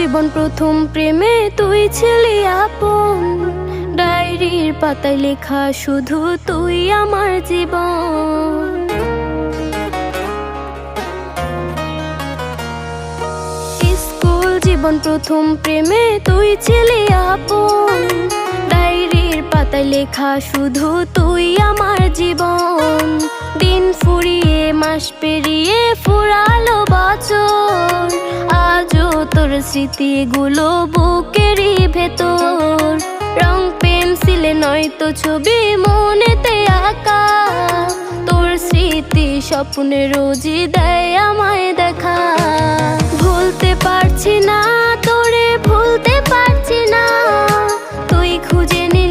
জীবন প্রথম প্রেমে তুই ছিলি আপন, ডায়েরির পাতায় লেখা শুধু তুই আমার জীবন। স্কুল জীবন প্রথম প্রেমে তুই ছিলি আপন, ডায়েরির পাতায় লেখা শুধু তুই আমার জীবন। দিন ফুরিয়ে মাস পেরিয়ে ফুরালো বছর, আজও তোর স্মৃতিগুলো বুকেরই ভেতর। রং পেন্সিলে নয়তো ছবি মনেতে আঁকা, তোর স্মৃতি স্বপ্নে রোজই দেয় আমায় দেখা। ভুলতে পারছি না তোরে, ভুলতে পারছি না, তুই খুঁজে